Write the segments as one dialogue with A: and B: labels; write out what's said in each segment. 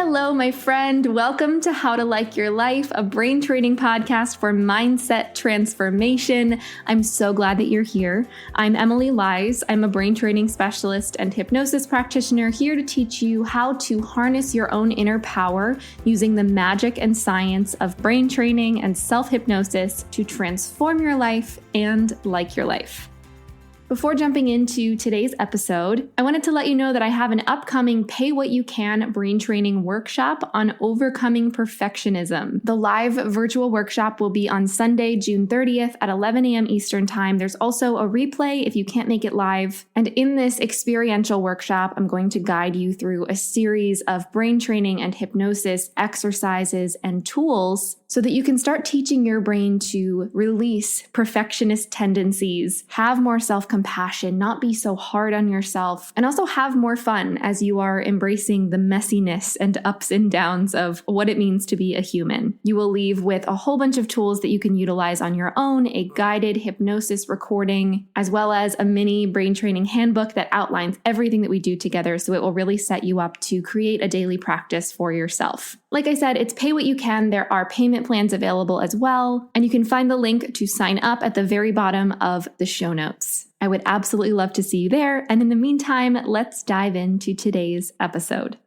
A: Hello, my friend. Welcome to How to Like Your Life, a brain training podcast for mindset transformation. I'm so glad that you're here. I'm Emily Lies. I'm a brain training specialist and hypnosis practitioner here to teach you how to harness your own inner power using the magic and science of brain training and self-hypnosis to transform your life and like your life. Before jumping into today's episode, I wanted to let you know that I have an upcoming Pay What You Can brain training workshop on overcoming perfectionism. The live virtual workshop will be on Sunday, June 30th at 11 a.m. Eastern Time. There's also a replay if you can't make it live. And in this experiential workshop, I'm going to guide you through a series of brain training and hypnosis exercises and tools so that you can start teaching your brain to release perfectionist tendencies, have more self-compassion, not be so hard on yourself, and also have more fun as you are embracing the messiness and ups and downs of what it means to be a human. You will leave with a whole bunch of tools that you can utilize on your own, a guided hypnosis recording, as well as a mini brain training handbook that outlines everything that we do together, so it will really set you up to create a daily practice for yourself. Like I said, it's pay what you can. There are payment plans available as well, and you can find the link to sign up at the very bottom of the show notes. I would absolutely love to see you there, and in the meantime, let's dive into today's episode.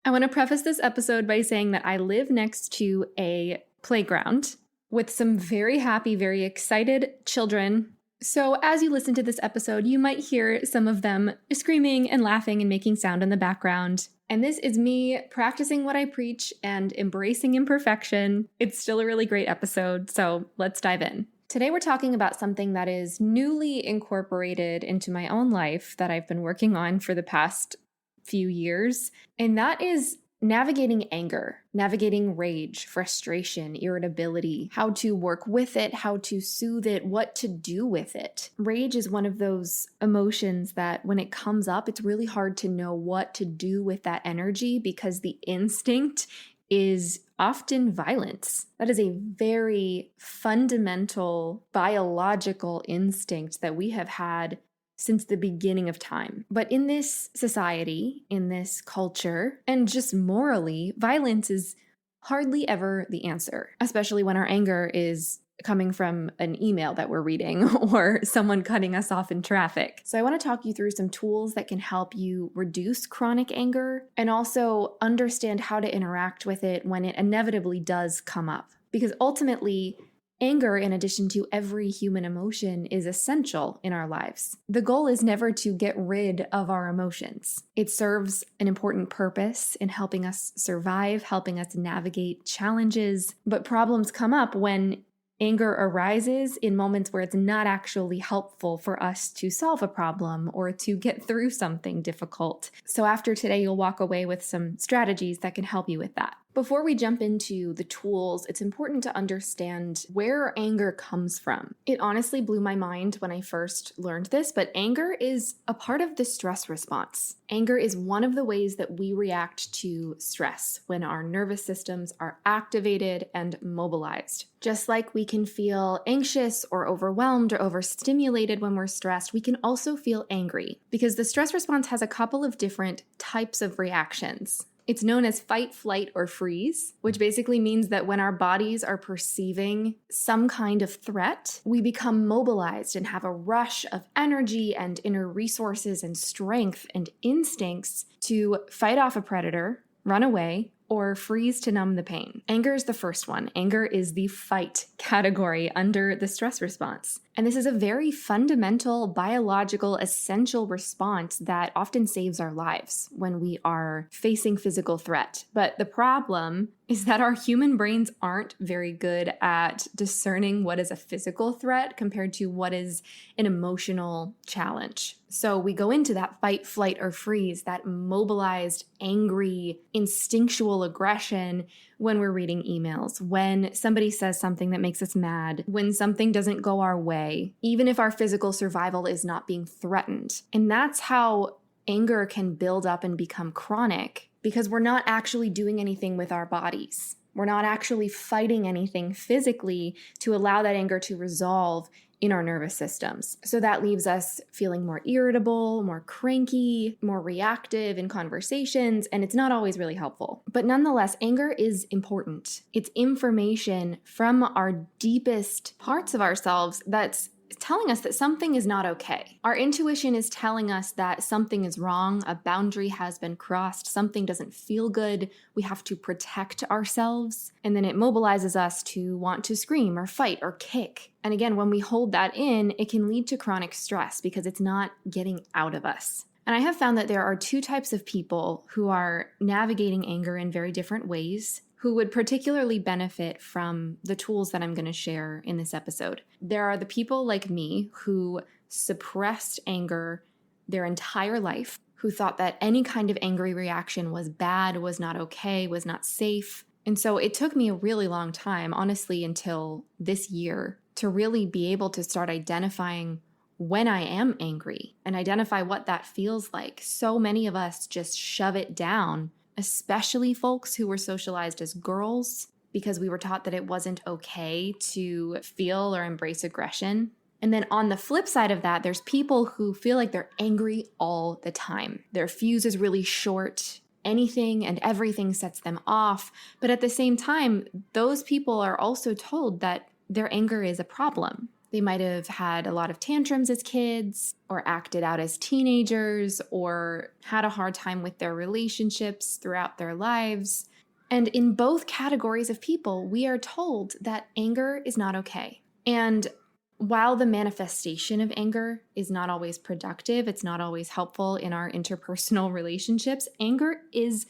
A: I want to preface this episode by saying that I live next to a playground with some very happy, very excited children. So as you listen to this episode, you might hear some of them screaming and laughing and making sound in the background. And this is me practicing what I preach and embracing imperfection. It's still a really great episode, so let's dive in. Today we're talking about something that is newly incorporated into my own life that I've been working on for the past few years, and that is navigating anger, navigating rage, frustration, irritability, how to work with it, how to soothe it, what to do with it. Rage is one of those emotions that when it comes up, it's really hard to know what to do with that energy because the instinct is often violence. That is a very fundamental biological instinct that we have had since the beginning of time. But in this society, in this culture, and just morally, violence is hardly ever the answer, especially when our anger is coming from an email that we're reading or someone cutting us off in traffic. So I want to talk you through some tools that can help you reduce chronic anger and also understand how to interact with it when it inevitably does come up. Because ultimately, anger, in addition to every human emotion, is essential in our lives. The goal is never to get rid of our emotions. It serves an important purpose in helping us survive, helping us navigate challenges, but problems come up when anger arises in moments where it's not actually helpful for us to solve a problem or to get through something difficult. So after today, you'll walk away with some strategies that can help you with that. Before we jump into the tools, it's important to understand where anger comes from. It honestly blew my mind when I first learned this, but anger is a part of the stress response. Anger is one of the ways that we react to stress when our nervous systems are activated and mobilized. Just like we can feel anxious or overwhelmed or overstimulated when we're stressed, we can also feel angry because the stress response has a couple of different types of reactions. It's known as fight, flight, or freeze, which basically means that when our bodies are perceiving some kind of threat, we become mobilized and have a rush of energy and inner resources and strength and instincts to fight off a predator, run away, or freeze to numb the pain. Anger is the first one. Anger is the fight category under the stress response. And this is a very fundamental, biological, essential response that often saves our lives when we are facing physical threat. But the problem is that our human brains aren't very good at discerning what is a physical threat compared to what is an emotional challenge. So we go into that fight, flight, or freeze, that mobilized, angry, instinctual aggression when we're reading emails, when somebody says something that makes us mad, when something doesn't go our way, even if our physical survival is not being threatened. And that's how anger can build up and become chronic because we're not actually doing anything with our bodies. We're not actually fighting anything physically to allow that anger to resolve in our nervous systems. So that leaves us feeling more irritable, more cranky, more reactive in conversations, and it's not always really helpful. But nonetheless, anger is important. It's information from our deepest parts of ourselves that's telling us that something is not okay. Our intuition is telling us that something is wrong, a boundary has been crossed, something doesn't feel good, we have to protect ourselves, and then it mobilizes us to want to scream or fight or kick. And again, when we hold that in, it can lead to chronic stress because it's not getting out of us. And I have found that there are two types of people who are navigating anger in very different ways, who would particularly benefit from the tools that I'm going to share in this episode. There are the people like me who suppressed anger their entire life, who thought that any kind of angry reaction was bad, was not okay, was not safe. And so it took me a really long time, honestly, until this year, to really be able to start identifying when I am angry and identify what that feels like. So many of us just shove it down, especially folks who were socialized as girls, because we were taught that it wasn't okay to feel or embrace aggression. And then on the flip side of that, there's people who feel like they're angry all the time. Their fuse is really short. Anything and everything sets them off. But at the same time, those people are also told that their anger is a problem. They might have had a lot of tantrums as kids, or acted out as teenagers, or had a hard time with their relationships throughout their lives. And in both categories of people, we are told that anger is not okay. And while the manifestation of anger is not always productive, it's not always helpful in our interpersonal relationships, anger is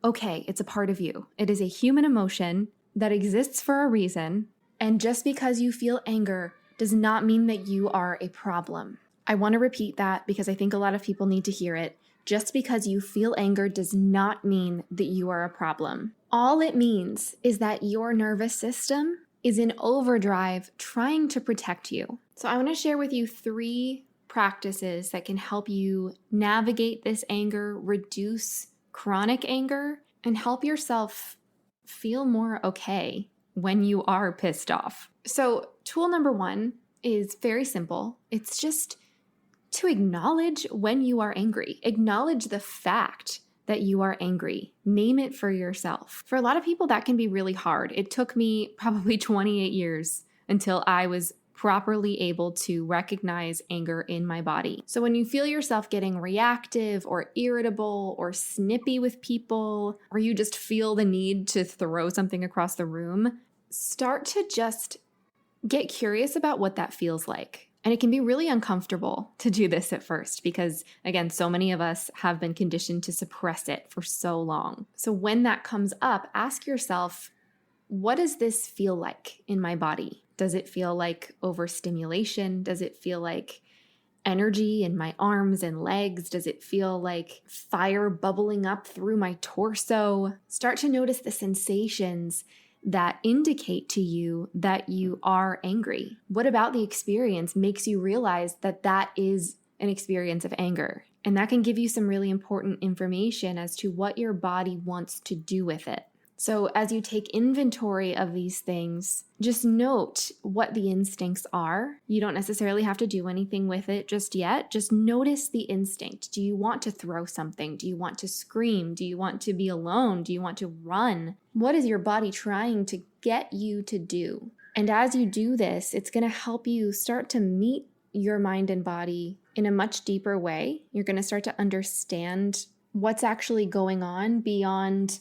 A: okay. It's a part of you. It is a human emotion that exists for a reason. And just because you feel anger does not mean that you are a problem. I want to repeat that because I think a lot of people need to hear it. Just because you feel anger does not mean that you are a problem. All it means is that your nervous system is in overdrive trying to protect you. So I want to share with you 3 practices that can help you navigate this anger, reduce chronic anger, and help yourself feel more okay when you are pissed off. So tool number 1 is very simple. It's just to acknowledge when you are angry. Acknowledge the fact that you are angry. Name it for yourself. For a lot of people, that can be really hard. It took me probably 28 years until I was properly able to recognize anger in my body. So when you feel yourself getting reactive or irritable or snippy with people, or you just feel the need to throw something across the room, start to just get curious about what that feels like. And it can be really uncomfortable to do this at first because, again, so many of us have been conditioned to suppress it for so long. So when that comes up, ask yourself, what does this feel like in my body? Does it feel like overstimulation? Does it feel like energy in my arms and legs? Does it feel like fire bubbling up through my torso? Start to notice the sensations that indicate to you that you are angry. What about the experience makes you realize that that is an experience of anger? And that can give you some really important information as to what your body wants to do with it. So as you take inventory of these things, just note what the instincts are. You don't necessarily have to do anything with it just yet. Just notice the instinct. Do you want to throw something? Do you want to scream? Do you want to be alone? Do you want to run? What is your body trying to get you to do? And as you do this, it's going to help you start to meet your mind and body in a much deeper way. You're going to start to understand what's actually going on beyond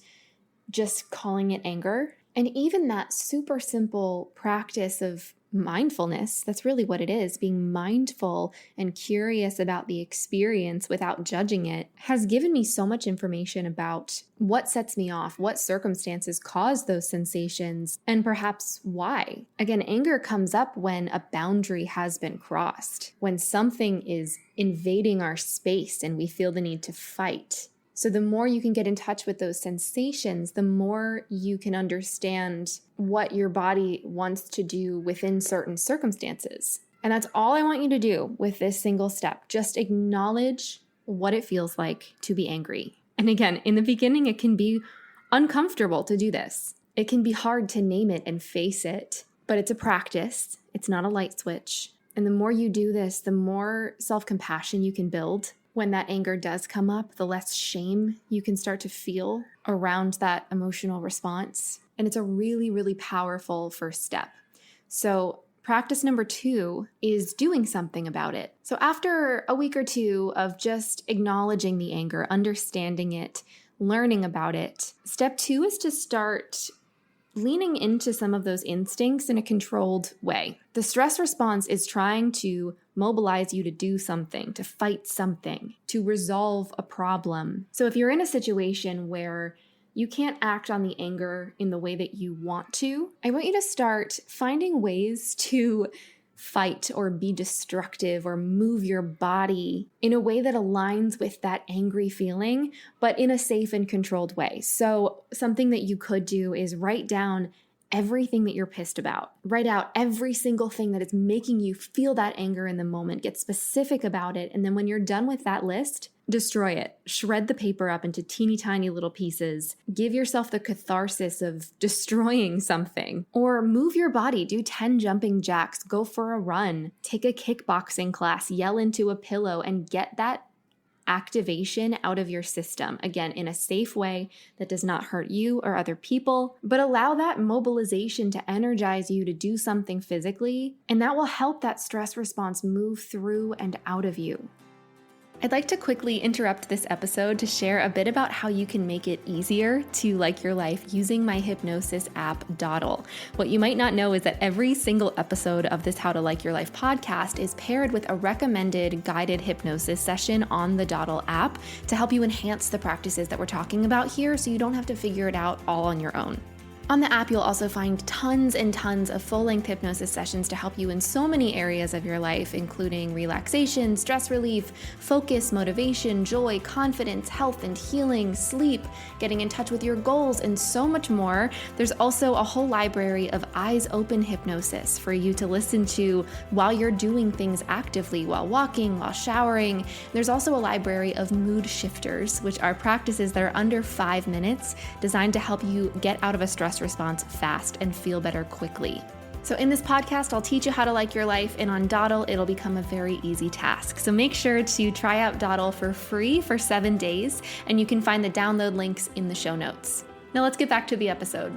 A: just calling it anger. And even that super simple practice of mindfulness, that's really what it is, being mindful and curious about the experience without judging it, has given me so much information about what sets me off, what circumstances cause those sensations, and perhaps why. Again, anger comes up when a boundary has been crossed, when something is invading our space and we feel the need to fight. So the more you can get in touch with those sensations, the more you can understand what your body wants to do within certain circumstances. And that's all I want you to do with this single step. Just acknowledge what it feels like to be angry. And again, in the beginning, it can be uncomfortable to do this. It can be hard to name it and face it, but it's a practice. It's not a light switch. And the more you do this, the more self-compassion you can build. When that anger does come up, the less shame you can start to feel around that emotional response. And it's a really, really powerful first step. So practice number 2 is doing something about it. So after a week or 2 of just acknowledging the anger, understanding it, learning about it, step 2 is to start leaning into some of those instincts in a controlled way. The stress response is trying to mobilize you to do something, to fight something, to resolve a problem. So if you're in a situation where you can't act on the anger in the way that you want to, I want you to start finding ways to fight or be destructive or move your body in a way that aligns with that angry feeling, but in a safe and controlled way. So something that you could do is write down everything that you're pissed about. Write out every single thing that is making you feel that anger in the moment. Get specific about it. And then when you're done with that list, destroy it. Shred the paper up into teeny tiny little pieces. Give yourself the catharsis of destroying something. Or move your body. Do 10 jumping jacks. Go for a run. Take a kickboxing class. Yell into a pillow and get that activation out of your system. Again, in a safe way that does not hurt you or other people, but allow that mobilization to energize you to do something physically, and that will help that stress response move through and out of you. I'd like to quickly interrupt this episode to share a bit about how you can make it easier to like your life using my hypnosis app, Dawdle. What you might not know is that every single episode of this How to Like Your Life podcast is paired with a recommended guided hypnosis session on the Dawdle app to help you enhance the practices that we're talking about here so you don't have to figure it out all on your own. On the app, you'll also find tons and tons of full-length hypnosis sessions to help you in so many areas of your life, including relaxation, stress relief, focus, motivation, joy, confidence, health and healing, sleep, getting in touch with your goals, and so much more. There's also a whole library of eyes open hypnosis for you to listen to while you're doing things actively, while walking, while showering. There's also a library of mood shifters, which are practices that are under 5 minutes, designed to help you get out of a stress response fast and feel better quickly. So in this podcast, I'll teach you how to like your life, and on Dawdle, it'll become a very easy task. So make sure to try out Dawdle for free for 7 days, and you can find the download links in the show notes. Now let's get back to the episode.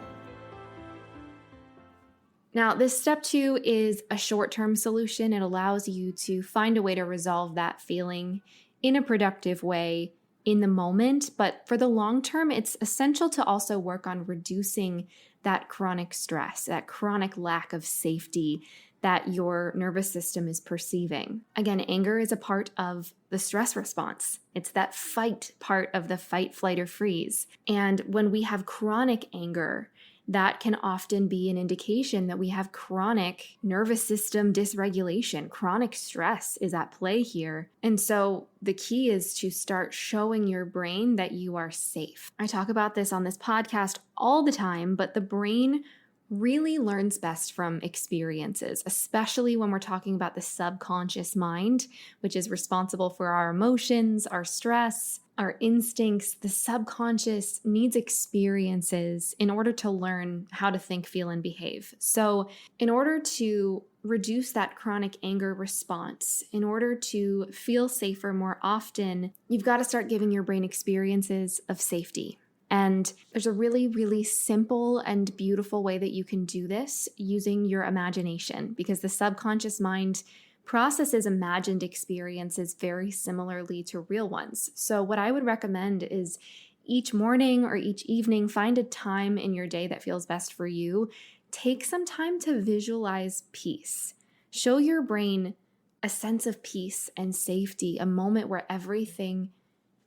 A: Now, this step 2 is a short-term solution. It allows you to find a way to resolve that feeling in a productive way in the moment, but for the long term, it's essential to also work on reducing that chronic stress, that chronic lack of safety that your nervous system is perceiving. Again, anger is a part of the stress response. It's that fight part of the fight, flight, or freeze. And when we have chronic anger, that can often be an indication that we have chronic nervous system dysregulation. Chronic stress is at play here. And so the key is to start showing your brain that you are safe. I talk about this on this podcast all the time, but the brain really learns best from experiences, especially when we're talking about the subconscious mind, which is responsible for our emotions, our stress, our instincts. The subconscious needs experiences in order to learn how to think, feel, and behave. So in order to reduce that chronic anger response, in order to feel safer more often, you've got to start giving your brain experiences of safety. And there's a really, really simple and beautiful way that you can do this using your imagination, because the subconscious mind processes imagined experiences very similarly to real ones. So what I would recommend is each morning or each evening, find a time in your day that feels best for you. Take some time to visualize peace. Show your brain a sense of peace and safety, a moment where everything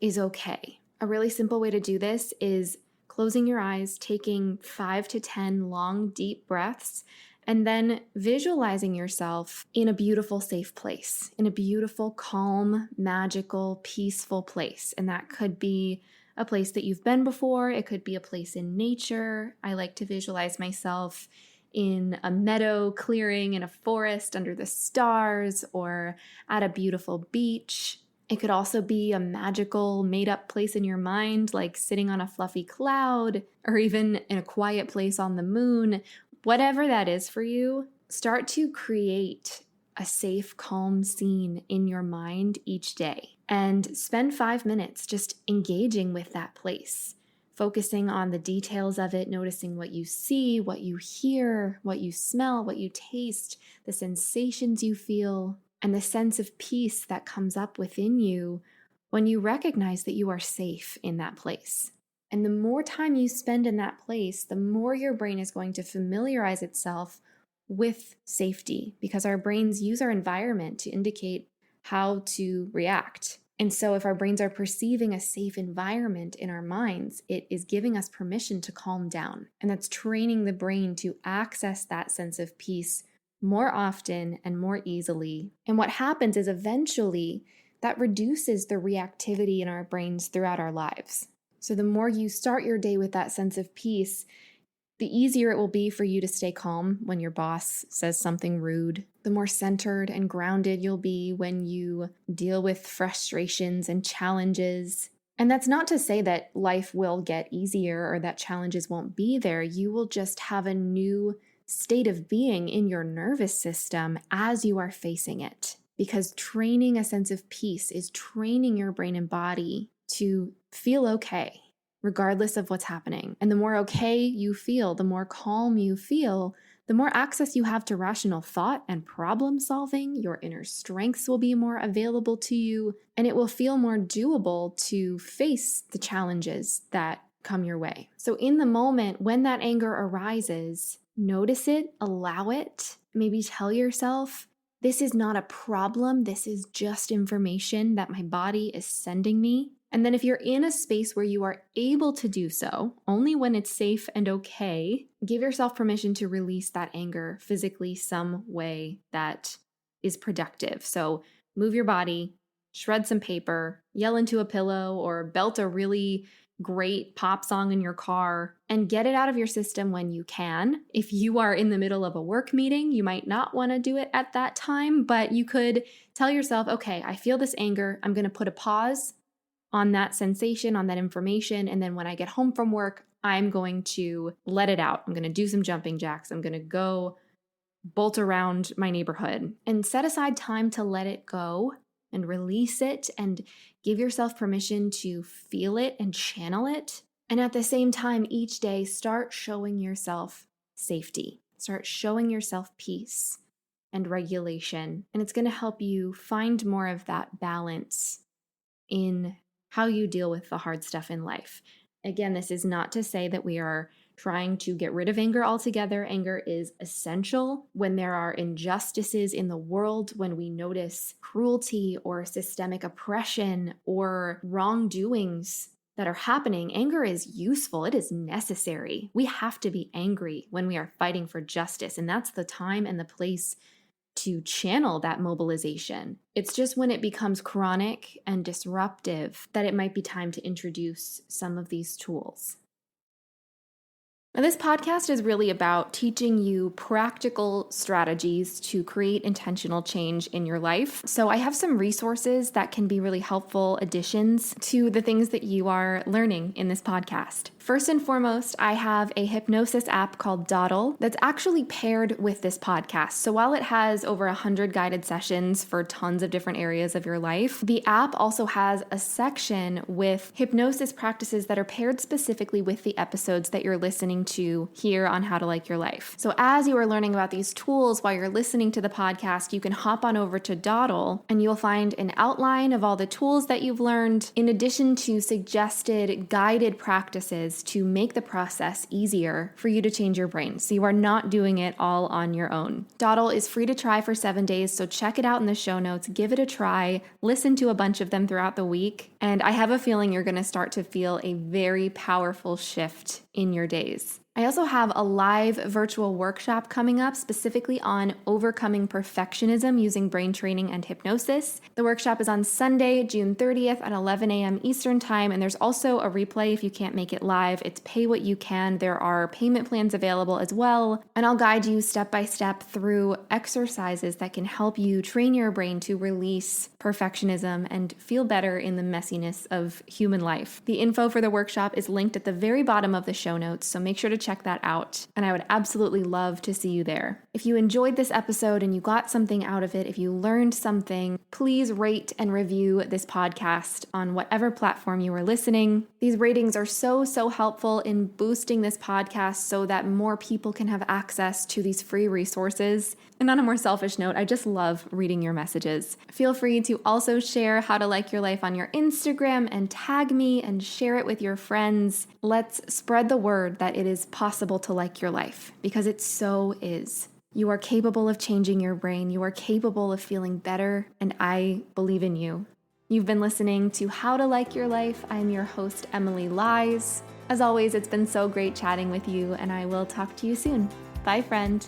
A: is okay. A really simple way to do this is closing your eyes, taking 5 to 10 long, deep breaths, and then visualizing yourself in a beautiful, safe place, in a beautiful, calm, magical, peaceful place. And that could be a place that you've been before. It could be a place in nature. I like to visualize myself in a meadow, clearing, in a forest, under the stars, or at a beautiful beach. It could also be a magical, made-up place in your mind, like sitting on a fluffy cloud, or even in a quiet place on the moon. Whatever that is for you, start to create a safe, calm scene in your mind each day and spend 5 minutes just engaging with that place, focusing on the details of it, noticing what you see, what you hear, what you smell, what you taste, the sensations you feel, and the sense of peace that comes up within you when you recognize that you are safe in that place. And the more time you spend in that place, the more your brain is going to familiarize itself with safety, because our brains use our environment to indicate how to react. And so if our brains are perceiving a safe environment in our minds, it is giving us permission to calm down. And that's training the brain to access that sense of peace more often and more easily. And what happens is eventually that reduces the reactivity in our brains throughout our lives. So the more you start your day with that sense of peace, the easier it will be for you to stay calm when your boss says something rude. The more centered and grounded you'll be when you deal with frustrations and challenges. And that's not to say that life will get easier or that challenges won't be there. You will just have a new state of being in your nervous system as you are facing it. Because training a sense of peace is training your brain and body to feel okay, regardless of what's happening. And the more okay you feel, the more calm you feel, the more access you have to rational thought and problem solving. Your inner strengths will be more available to you, and it will feel more doable to face the challenges that come your way. So in the moment when that anger arises, notice it, allow it, maybe tell yourself, this is not a problem. This is just information that my body is sending me. And then if you're in a space where you are able to do so, only when it's safe and okay, give yourself permission to release that anger physically some way that is productive. So move your body, shred some paper, yell into a pillow, or belt a really great pop song in your car, and get it out of your system when you can. If you are in the middle of a work meeting, you might not want to do it at that time, but you could tell yourself, okay, I feel this anger. I'm going to put a pause on that sensation, on that information. And then when I get home from work, I'm going to let it out. I'm going to do some jumping jacks. I'm going to go bolt around my neighborhood, and set aside time to let it go and release it and give yourself permission to feel it and channel it. And at the same time, each day, start showing yourself safety. Start showing yourself peace and regulation. And it's going to help you find more of that balance in how you deal with the hard stuff in life. Again, this is not to say that we are trying to get rid of anger altogether. Anger is essential when there are injustices in the world, when we notice cruelty or systemic oppression or wrongdoings that are happening. Anger is useful. It is necessary. We have to be angry when we are fighting for justice, and that's the time and the place to channel that mobilization. It's just when it becomes chronic and disruptive that it might be time to introduce some of these tools. Now, this podcast is really about teaching you practical strategies to create intentional change in your life. So I have some resources that can be really helpful additions to the things that you are learning in this podcast. First and foremost, I have a hypnosis app called Dawdle that's actually paired with this podcast. So while it has over 100 guided sessions for tons of different areas of your life, the app also has a section with hypnosis practices that are paired specifically with the episodes that you're listening to here on How to Like Your Life. So as you are learning about these tools while you're listening to the podcast, you can hop on over to Dawdle and you'll find an outline of all the tools that you've learned, in addition to suggested guided practices to make the process easier for you to change your brain, so you are not doing it all on your own. Dawdle is free to try for 7 days, so check it out in the show notes, give it a try, listen to a bunch of them throughout the week, and I have a feeling you're going to start to feel a very powerful shift in your days. I also have a live virtual workshop coming up specifically on overcoming perfectionism using brain training and hypnosis. The workshop is on Sunday, June 30th at 11 a.m. Eastern Time, and there's also a replay if you can't make it live. It's pay what you can. There are payment plans available as well, and I'll guide you step by step through exercises that can help you train your brain to release perfectionism and feel better in the messiness of human life. The info for the workshop is linked at the very bottom of the show notes, so make sure to check that out, and I would absolutely love to see you there. If you enjoyed this episode and you got something out of it, if you learned something, please rate and review this podcast on whatever platform you are listening. These ratings are so helpful in boosting this podcast so that more people can have access to these free resources. And on a more selfish note, I just love reading your messages. Feel free to also share How to Like Your Life on your Instagram and tag me and share it with your friends. Let's spread the word that it is possible to like your life, because it so is. You are capable of changing your brain. You are capable of feeling better, and I believe in you. You've been listening to How to Like Your Life. I'm your host, Emily Lies. As always, it's been so great chatting with you, and I will talk to you soon. Bye, friend.